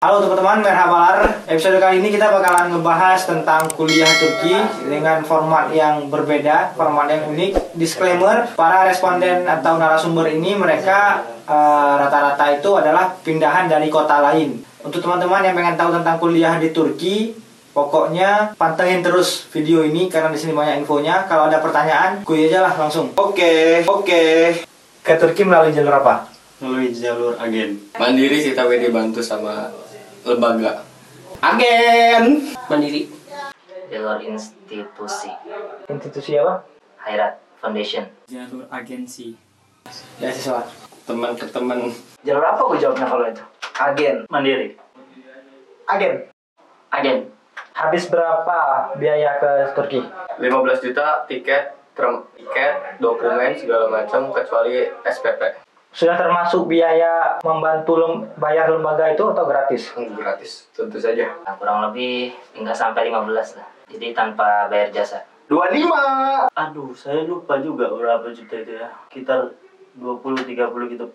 Halo teman-teman, merhabalar. Episode kali ini kita bakalan ngebahas tentang kuliah Turki dengan format yang berbeda, format yang unik. Disclaimer, para responden atau narasumber ini mereka rata-rata itu adalah pindahan dari kota lain. Untuk teman-teman yang pengen tahu tentang kuliah di Turki, pokoknya pantengin terus video ini karena di sini banyak infonya. Kalau ada pertanyaan, kuy aja lah langsung. Oke. Ke Turki melalui jalur apa? Melalui jalur agen. Mandiri sih, tapi dibantu sama lembaga. Agen Mandiri. Jalur institusi. Institusi apa? Khairat Foundation. Jalur agensi. Ya siswa. Teman ke teman. Jalur apa gue jawabnya kalau itu? Agen. Mandiri. Agen. Agen. Habis berapa biaya ke Turki? 15 juta tiket, dokumen segala macam kecuali SPP. Sudah termasuk biaya membantu bayar lembaga itu atau gratis? Gratis, tentu saja. Nah, kurang lebih nggak sampai 15 lah. Jadi tanpa bayar jasa. 25. Aduh, saya lupa juga berapa juta itu ya. Sekitar 20-30 gitu.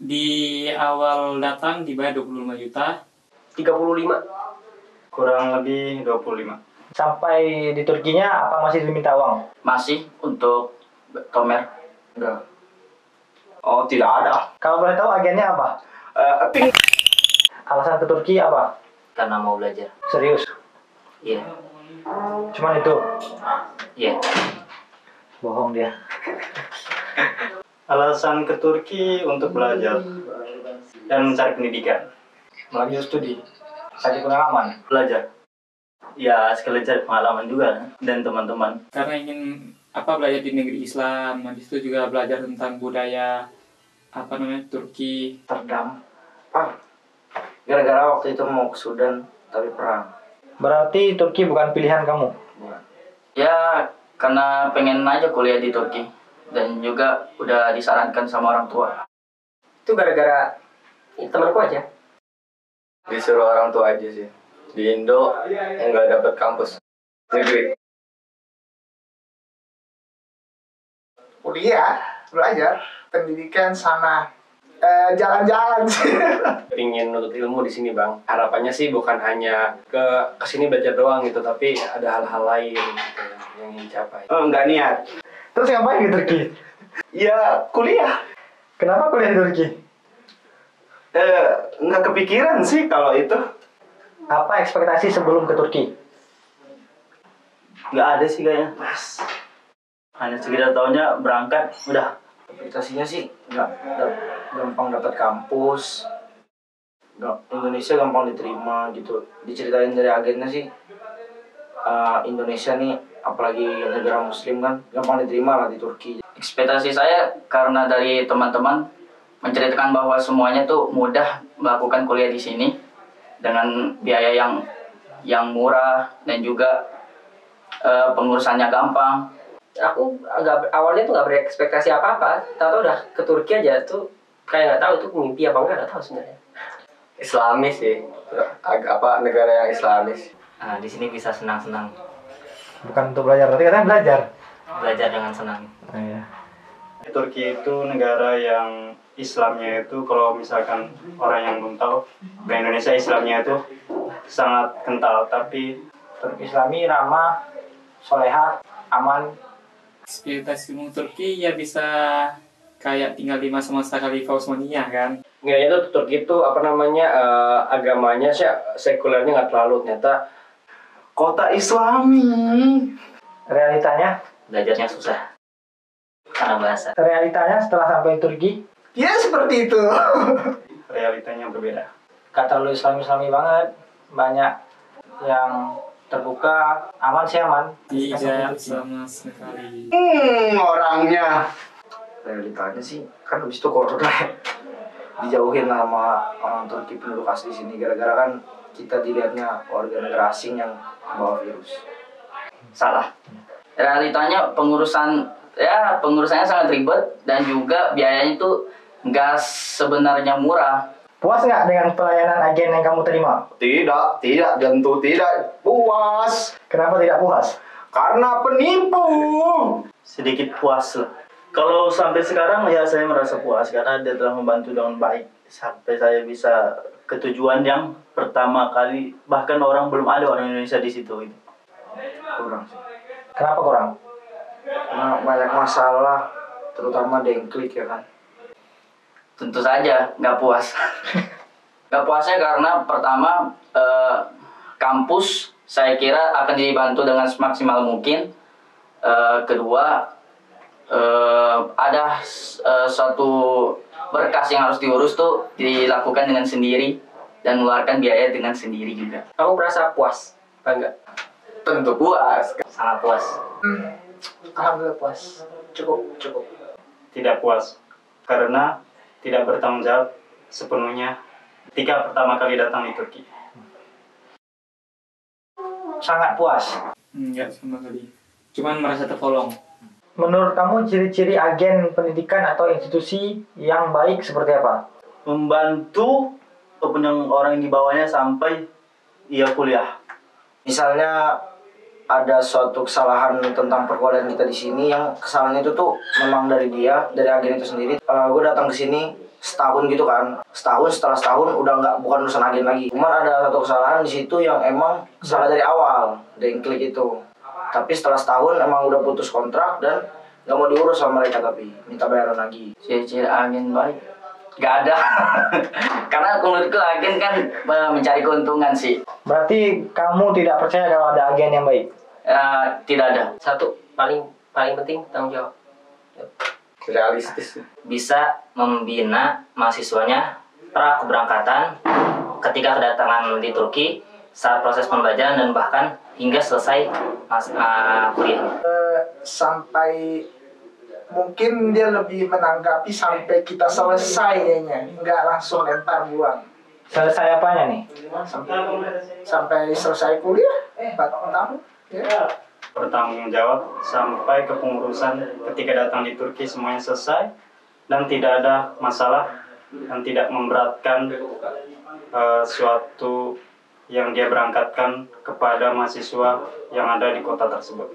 Di awal datang dibayar 25 juta. 35. Kurang lebih 25. Sampai di Turkinya apa masih diminta uang? Masih untuk tomer. Enggak. Oh, tidak ada. Kalau boleh tahu agennya apa? Alasan ke Turki apa? Karena mau belajar. Serius? Iya. Cuman itu? Iya. Bohong dia. Alasan ke Turki untuk belajar dan mencari pendidikan. Melanjut studi. Cari pengalaman. Belajar. Ya, sekali cari pengalaman juga dan teman-teman. Karena ingin belajar di negeri Islam. Habis itu juga belajar tentang budaya Turki. Terdam. Gara-gara waktu itu mau ke Sudan tapi perang. Berarti Turki bukan pilihan kamu? Ya, karena pengen aja kuliah di Turki. Dan juga udah disarankan sama orang tua. Itu gara-gara temanku aja. Disuruh orang tua aja sih. Di Indo nggak dapet kampus negeri. Kuliah, belajar, pendidikan sama jalan-jalan sih. Ingin nutut ilmu di sini, Bang. Harapannya sih bukan hanya ke sini belajar doang gitu, tapi ada hal-hal lain gitu yang ingin capai. Enggak niat. Terus ngapain di Turki? Ya kuliah. Kenapa kuliah di Turki? Nggak kepikiran sih kalau itu. Apa ekspektasi sebelum ke Turki? Nggak ada sih kayaknya. Hanya sekedar tahunya berangkat, udah. Ekspektasinya sih nggak gampang dapat kampus. Indonesia gampang diterima gitu. Diceritain dari agennya sih Indonesia nih, apalagi negara Muslim kan, gampang diterima lah di Turki. Ekspektasi saya karena dari teman-teman menceritakan bahwa semuanya tuh mudah melakukan kuliah di sini dengan biaya yang murah dan juga pengurusannya gampang. Aku awalnya tuh nggak berekspektasi apa-apa, tahu udah ke Turki aja tuh kayak nggak tahu itu mimpi apa nggak tahu sebenarnya. Islamis sih, negara yang Islamis. Nah, di sini bisa senang-senang, Bukan untuk belajar, tapi katanya belajar. belajar dengan senang. Oh, iya. Turki itu negara yang Islamnya itu, kalau misalkan orang yang belum tahu, ke Indonesia Islamnya itu sangat kental, tapi Turki Islami, ramah, soleha, aman. Ekspektasi ilmu Turki ya bisa kayak tinggal di masa-masa Khalifah Utsmaniyah kan. Nggak, itu Turki itu agamanya sih sekulernya nggak terlalu, ternyata Kota Islami. Realitanya? Belajarnya susah karena bahasa. Realitanya setelah sampai Turki? Ya seperti itu. realitanya berbeda. Gak terlalu islami banget. Banyak yang terbuka, aman sih aman. Tidak sama sekali. Orangnya. Realitanya sih kan habis itu corona ya. Dijauhin sama orang Turki penduduk asli sini gara-gara kan kita dilihatnya warga negara asing yang bawa virus. Salah. Realitanya pengurusannya sangat ribet dan juga biayanya itu nggak sebenarnya murah. Puas nggak dengan pelayanan agen yang kamu terima? Tidak, tentu tidak puas. Kenapa tidak puas? Karena penipu. Sedikit puas lah. Kalau sampai sekarang ya saya merasa puas karena dia telah membantu dengan baik sampai saya bisa ketujuan yang pertama kali, bahkan belum ada orang Indonesia di situ gitu. Kurang sih. Kenapa kurang? Karena banyak masalah, terutama dengklik ya kan. Tentu saja nggak puas. Nggak puasnya karena pertama kampus saya kira akan dibantu dengan semaksimal mungkin. Kedua ada suatu berkas yang harus diurus tuh dilakukan dengan sendiri dan mengeluarkan biaya dengan sendiri juga. Kamu merasa puas? Apa enggak? Tentu puas. Sangat puas. Alhamdulillah puas. Cukup. Tidak puas karena tidak bertanggung jawab sepenuhnya ketika pertama kali datang di Turki. Sangat puas. Enggak sama sekali. Cuman merasa tertolong. Menurut kamu ciri-ciri agen pendidikan atau institusi yang baik seperti apa? Membantu ataupun yang orang yang di bawahnya sampai ia kuliah. Misalnya ada suatu kesalahan tentang perkuliahan kita di sini, yang kesalahan itu tuh memang dari agen itu sendiri. Gue datang ke sini setahun gitu kan, setelah setahun udah bukan urusan agen lagi. Cuman ada satu kesalahan di situ yang emang salah dari awal, dengklik itu. Tapi setelah setahun emang udah putus kontrak dan nggak mau diurus sama mereka, tapi minta bayaran lagi. Ciri-ciri agen baik gak ada. Karena menurutku agen kan mencari keuntungan sih. Berarti kamu tidak percaya kalau ada agen yang baik? Tidak ada. Satu paling penting tanggung jawab. Realistis. Bisa membina mahasiswanya pra keberangkatan, ketika kedatangan di Turki, saat proses pembelajaran, dan bahkan hingga selesai kuliah. Sampai mungkin dia lebih menanggapi sampai kita selesai kayaknya, nggak langsung lempar buang. Selesai apanya nih? Sampai selesai kuliah 4 tahun. Ya. Bertanggung jawab sampai kepengurusan ketika datang di Turki semuanya selesai dan tidak ada masalah dan tidak memberatkan suatu yang dia berangkatkan kepada mahasiswa yang ada di kota tersebut.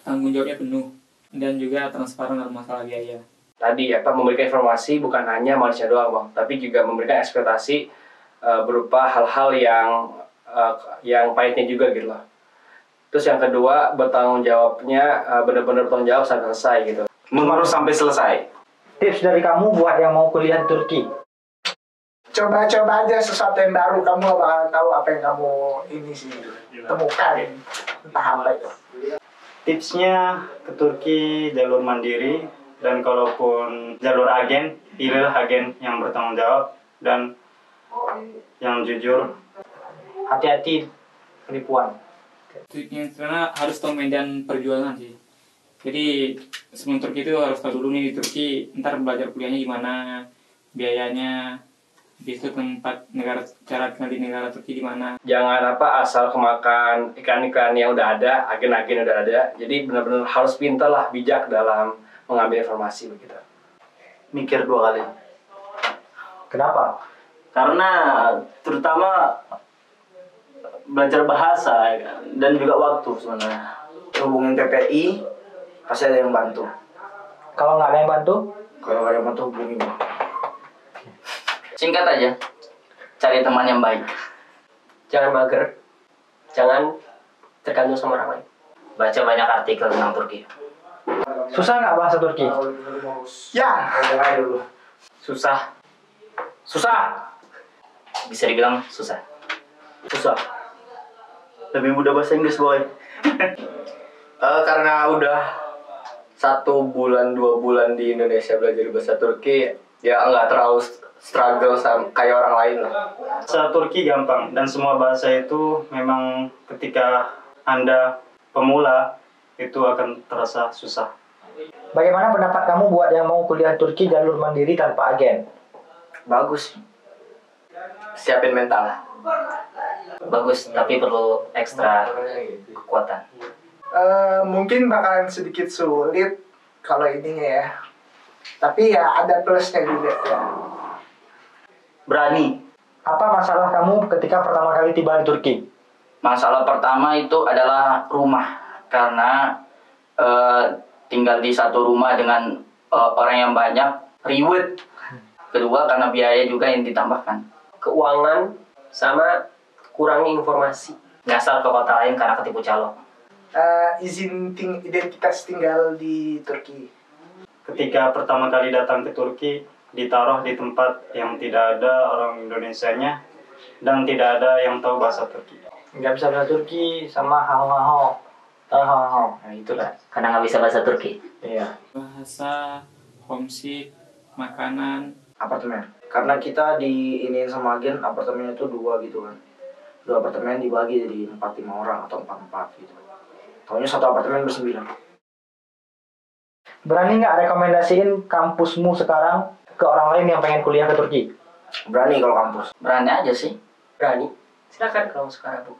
Tanggung jawabnya penuh dan juga transparan dalam masalah biaya. Tadi memberikan informasi bukan hanya manusia doang Bang, tapi juga memberikan ekspektasi berupa hal-hal yang pahitnya juga gitu loh. Terus yang kedua, bertanggung jawabnya benar-benar bertanggung jawab sampai selesai gitu. Mengurus sampai selesai. Tips dari kamu buat yang mau kuliah di Turki? Coba-coba aja sesuatu yang baru, kamu bakal tahu apa yang kamu temukan. Entah apa itu. Tipsnya ke Turki jalur mandiri, dan kalaupun jalur agen, pilihlah agen yang bertanggung jawab dan yang jujur. Hati-hati penipuan. Yang sebenarnya harus tahu medan perjuangan sih. Jadi sebelum Turki itu harus tahu dulu nih di Turki ntar belajar kuliahnya gimana, biayanya, habis itu tempat cara tinggal di negara Turki di mana. Jangan asal kemakan iklan-iklan yang udah ada, agen-agen udah ada. Jadi benar-benar harus pintar lah, bijak dalam mengambil informasi begitu. Mikir 2 kali. Kenapa? Karena terutama belajar bahasa dan juga waktu sebenarnya. Hubungin PPI, pasti ada yang bantu. Kalau nggak ada yang bantu? Kalau nggak ada yang bantu, hubungin. Singkat aja, cari teman yang baik. Jangan mager, jangan tergantung sama orang lain. Baca banyak artikel tentang Turki. Susah nggak bahasa Turki? Ya. Susah. Bisa dibilang susah. Lebih mudah bahasa Inggris, boy. Karena udah 1 bulan 2 bulan di Indonesia belajar bahasa Turki, ya nggak terlalu struggle sama kayak orang lain lah. Bahasa Turki gampang, dan semua bahasa itu memang ketika Anda pemula itu akan terasa susah. Bagaimana pendapat kamu buat yang mau kuliah Turki jalur mandiri tanpa agen? Bagus. Siapin mental. Bagus, tapi perlu ekstra kekuatan. Mungkin bakalan sedikit sulit kalau ininya ya. Tapi ya ada plusnya juga ya. Berani. Apa masalah kamu ketika pertama kali tiba di Turki? Masalah pertama itu adalah rumah. Karena tinggal di satu rumah dengan orang yang banyak, ribet. kedua karena biaya juga yang ditambahkan. Keuangan sama kurangnya informasi. Nyasar ke kota lain karena ketipu calo. Identitas tinggal di Turki. Ketika pertama kali datang ke Turki, ditaruh di tempat yang tidak ada orang Indonesianya dan tidak ada yang tahu bahasa Turki. Nggak bisa bahasa Turki sama hao-hao. Tahu hao-hao? Nah itulah. Karena nggak bisa bahasa Turki. Iya. Bahasa, homesick, makanan. Apartemen. Karena kita diiniin sama agen apartemennya itu 2 gitu kan. 2 apartemen dibagi jadi 4-5 orang atau 4-4 gitu. Taunya satu apartemen ber-9. Berani nggak rekomendasiin kampusmu sekarang ke orang lain yang pengen kuliah ke Turki? Berani kalau kampus. Berani aja sih. Berani. Silakan kalau sekarang, Bu.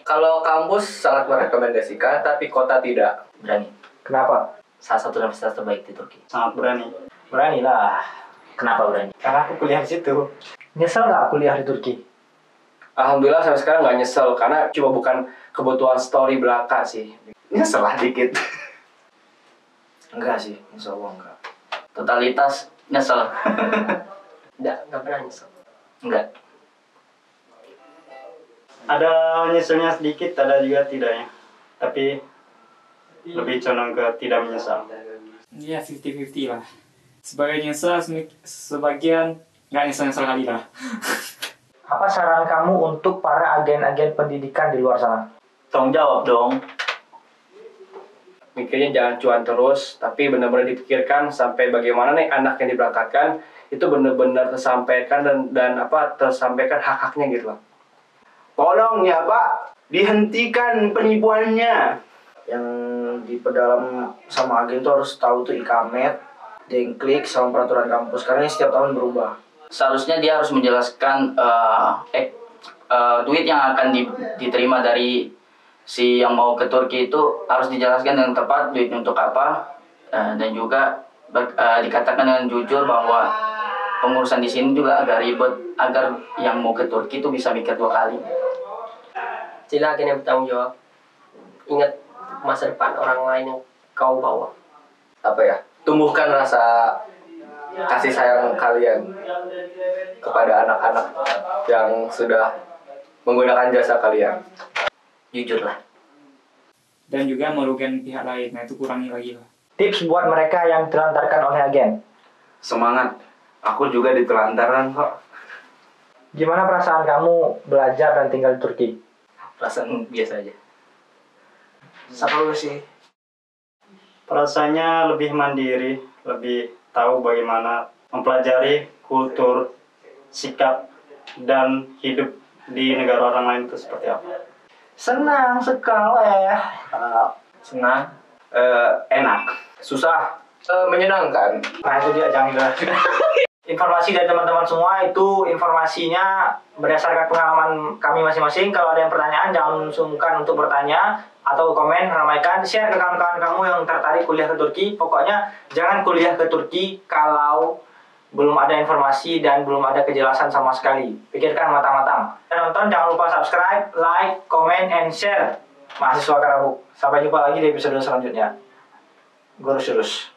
Kalau kampus sangat merekomendasikan, tapi kota tidak. Berani. Kenapa? Salah satu universitas terbaik di Turki. Sangat berani. Berani lah. Kenapa berani? Karena aku kuliah di situ. Nyesel nggak kuliah di Turki? Alhamdulillah sampai sekarang nggak nyesel karena cuma bukan kebutuhan story belaka sih. Nyesel lah dikit. Enggak sih, insya Allah enggak. Totalitas nyesel. Nggak pernah nyesel. Enggak. Ada nyeselnya sedikit, ada juga tidaknya. Tapi lebih condong ke tidak menyesal. Ya 50-50 lah. Sebagian nyesel, sebagian nggak nyesel-nyesel kali lah. Apa saran kamu untuk para agen-agen pendidikan di luar sana? Tanggung jawab dong. Mikirnya jangan cuan terus, tapi benar-benar dipikirkan sampai bagaimana nih anak yang diberangkatkan itu benar-benar tersampaikan dan tersampaikan hak-haknya gitu loh. Tolong ya Pak, dihentikan penipuannya. Yang diperdalam sama agen tuh harus tahu tuh ikamet, dengklik sama peraturan kampus karena ini setiap tahun berubah. Seharusnya dia harus menjelaskan duit yang akan diterima dari si yang mau ke Turki itu harus dijelaskan dengan tepat duitnya untuk apa, dan juga dikatakan dengan jujur bahwa pengurusan di sini juga agak ribet agar yang mau ke Turki itu bisa mikir 2 kali. Sila agen yang bertanggung jawab. Ingat masa depan orang lain yang kau bawa. Apa ya? Tumbuhkan rasa kasih sayang kalian kepada anak-anak yang sudah menggunakan jasa kalian. Jujurlah. Dan juga merugikan pihak lain, nah itu kurangi lagi lah. Tips buat mereka yang telantarkan oleh agen. Semangat, aku juga ditelantarkan kok. Gimana perasaan kamu belajar dan tinggal di Turki? Perasaan biasa aja. Seru sih. Perasaannya lebih mandiri, lebih tahu bagaimana mempelajari kultur, sikap, dan hidup di negara orang lain itu seperti apa. Senang sekali ya. Senang. Enak. Susah. Menyenangkan. Nah itu dia jangan. Informasi dari teman-teman semua itu informasinya berdasarkan pengalaman kami masing-masing. Kalau ada yang pertanyaan jangan sungkan untuk bertanya atau komen, ramaikan, share ke kawan-kawan kamu yang tertarik kuliah ke Turki. Pokoknya jangan kuliah ke Turki kalau belum ada informasi dan belum ada kejelasan sama sekali. Pikirkan matang-matang. Dan nonton jangan lupa subscribe, like, comment, and share. Mahasiswa Karabuk. Sampai jumpa lagi di episode selanjutnya. Gurus-gurus.